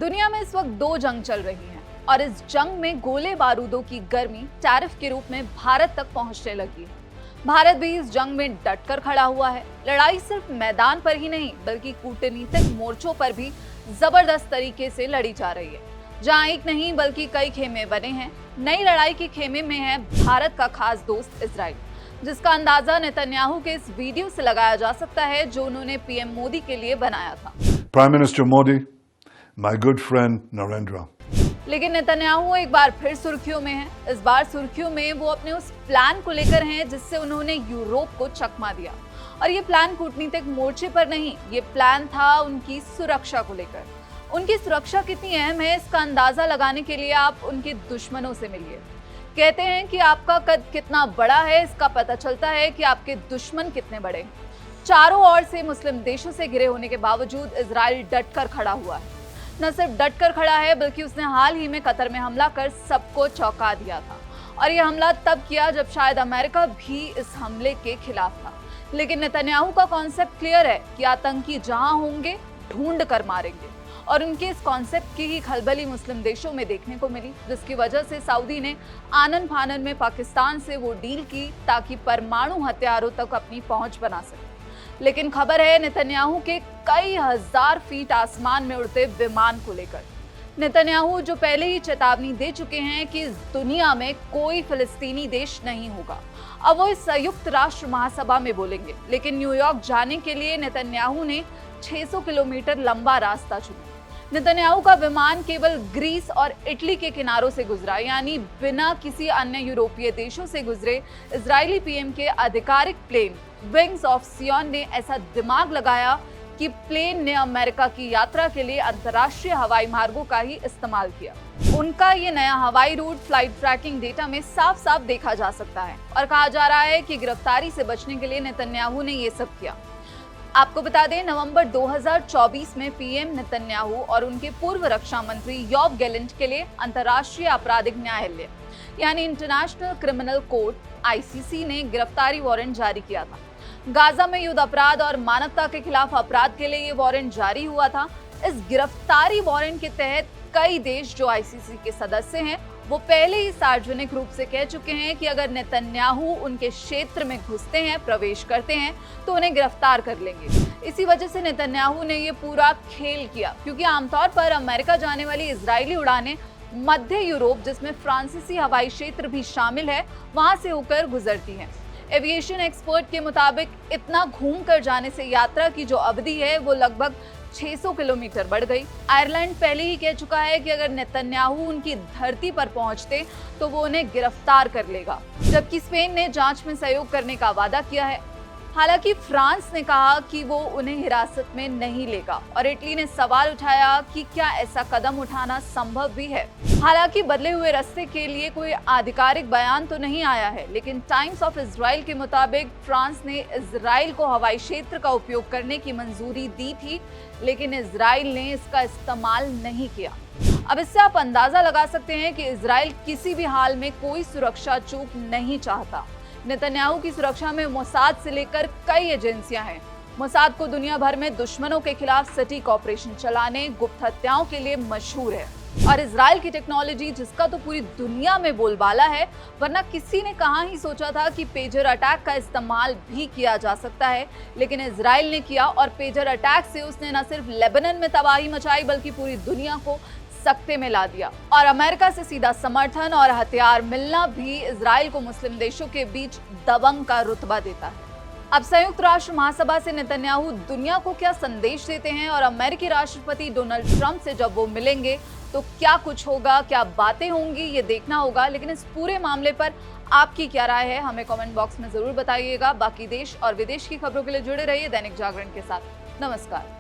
दुनिया में इस वक्त दो जंग चल रही हैं और इस जंग में गोले बारूदों की गर्मी टैरिफ के रूप में भारत तक पहुंचने लगी है। भारत भी इस जंग में डटकर खड़ा हुआ है। लड़ाई सिर्फ मैदान पर ही नहीं बल्कि कूटनीतिक मोर्चों पर भी जबरदस्त तरीके से लड़ी जा रही है, जहां एक नहीं बल्कि कई खेमे बने हैं। नई लड़ाई के खेमे में है भारत का खास दोस्त इजराइल, जिसका अंदाजा नेतन्याहू के इस वीडियो से लगाया जा सकता है जो उन्होंने पीएम मोदी के लिए बनाया था। Prime Minister Modi, my good friend Narendra. लेकिन नेतन्याहू एक बार फिर सुर्खियों में है। इस बार सुर्खियों में वो अपने उस प्लान को लेकर हैं जिससे उन्होंने यूरोप को चकमा दिया। और ये प्लान कूटनीतिक मोर्चे पर नहीं, ये प्लान था उनकी सुरक्षा को लेकर। उनकी सुरक्षा कितनी अहम है इसका अंदाजा लगाने के लिए आप उनके दुश्मनों से मिलिए। कहते हैं कि आपका कद कितना बड़ा है इसका पता चलता है कि आपके दुश्मन कितने बड़े। चारों ओर से मुस्लिम देशों से घिरे होने के बावजूद इजराइल डटकर खड़ा हुआ है। न सिर्फ डटकर खड़ा है बल्कि उसने हाल ही में कतर में हमला कर सबको चौंका दिया था। और यह हमला तब किया जब शायद अमेरिका भी इस हमले के खिलाफ था। लेकिन नेतन्याहू का कॉन्सेप्ट क्लियर है कि आतंकी जहां होंगे ढूंढ कर मारेंगे। और उनके इस कॉन्सेप्ट की ही खलबली मुस्लिम देशों में देखने को मिली, जिसकी वजह से सऊदी ने आनन फानन में पाकिस्तान से वो डील की ताकि परमाणु हथियारों तक अपनी पहुंच बना सके। लेकिन खबर है नेतन्याहू के कई हजार फीट आसमान में उड़ते विमान को लेकर। नेतन्याहू जो पहले ही चेतावनी दे चुके हैं कि इस दुनिया में कोई फिलिस्तीनी देश नहीं होगा, अब वो इस संयुक्त राष्ट्र महासभा में बोलेंगे। लेकिन न्यूयॉर्क जाने के लिए नेतन्याहू ने 600 किलोमीटर लंबा रास्ता चुना। नेतन्याहू का विमान केवल ग्रीस और इटली के किनारों से गुजरा, यानी बिना किसी अन्य यूरोपीय देशों से गुजरे। इजरायली पीएम के आधिकारिक प्लेन विंग्स ऑफ सियोन ने ऐसा दिमाग लगाया कि प्लेन ने अमेरिका की यात्रा के लिए अंतर्राष्ट्रीय हवाई मार्गों का ही इस्तेमाल किया। उनका ये नया हवाई रूट फ्लाइट ट्रैकिंग डेटा में साफ साफ देखा जा सकता है और कहा जा रहा है कि गिरफ्तारी से बचने के लिए नेतन्याहू ने ये सब किया। आपको बता दें, नवंबर 2024 में पीएम नेतन्याहू और उनके पूर्व रक्षा मंत्री योव गैलेंट के लिए अंतर्राष्ट्रीय आपराधिक न्यायालय यानी इंटरनेशनल क्रिमिनल कोर्ट आईसीसी ने गिरफ्तारी वारंट जारी किया था। गाजा में युद्ध अपराध और मानवता के खिलाफ अपराध के लिए ये वारंट जारी हुआ था। इस गिरफ्तारी वारंट के तहत कई देश जो आईसीसी के सदस्य हैं वो पहले ही सार्वजनिक रूप से कह चुके हैं कि अगर नेतन्याहू उनके क्षेत्र में घुसते हैं, प्रवेश करते हैं तो उन्हें गिरफ्तार कर लेंगे। इसी वजह से नेतन्याहू ने ये पूरा खेल किया, क्योंकि आमतौर पर अमेरिका जाने वाली इजरायली उड़ानें मध्य यूरोप, जिसमें फ्रांसीसी हवाई क्षेत्र भी शामिल है, वहां से होकर गुजरती हैं। एविएशन एक्सपर्ट के मुताबिक इतना घूम कर जाने से यात्रा की जो अवधि है वो लगभग 600 किलोमीटर बढ़ गई। आयरलैंड पहले ही कह चुका है कि अगर नेतन्याहू उनकी धरती पर पहुंचते तो वो उन्हें गिरफ्तार कर लेगा, जबकि स्पेन ने जांच में सहयोग करने का वादा किया है। हालांकि फ्रांस ने कहा कि वो उन्हें हिरासत में नहीं लेगा और इटली ने सवाल उठाया कि क्या ऐसा कदम उठाना संभव भी है। हालांकि बदले हुए रास्ते के लिए कोई आधिकारिक बयान तो नहीं आया है, लेकिन टाइम्स ऑफ इजराइल के मुताबिक फ्रांस ने इजराइल को हवाई क्षेत्र का उपयोग करने की मंजूरी दी थी, लेकिन इजराइल ने इसका इस्तेमाल नहीं किया। अब इससे आप अंदाजा लगा सकते हैं कि इजराइल किसी भी हाल में कोई सुरक्षा चूक नहीं चाहता। नेतन्याहू की सुरक्षा में मोसाद से लेकर कई एजेंसियां हैं। मोसाद को दुनिया भर में दुश्मनों के खिलाफ सटीक ऑपरेशन चलाने, गुप्त हत्याओं के लिए मशहूर है। और इजराइल की टेक्नोलॉजी जिसका तो पूरी दुनिया में बोलबाला है, वरना किसी ने कहाँ ही सोचा था कि पेजर अटैक का इस्तेमाल भी किया जा सकता है। लेकिन इजराइल ने किया और पेजर अटैक से उसने न सिर्फ लेबनान में तबाही मचाई बल्कि पूरी दुनिया को सकते में ला दिया। और अमेरिका से सीधा समर्थन और हथियार मिलना भी इजराइल को मुस्लिम देशों के बीच दबंग का रुतबा देता है। अब संयुक्त राष्ट्र महासभा से नेतन्याहू दुनिया को क्या संदेश देते हैं और अमेरिकी राष्ट्रपति डोनाल्ड ट्रंप से जब वो मिलेंगे तो क्या कुछ होगा, क्या बातें होंगी, ये देखना होगा। लेकिन इस पूरे मामले पर आपकी क्या राय है हमें कमेंट बॉक्स में जरूर बताइएगा। बाकी देश और विदेश की खबरों के लिए जुड़े रहिए दैनिक जागरण के साथ। नमस्कार।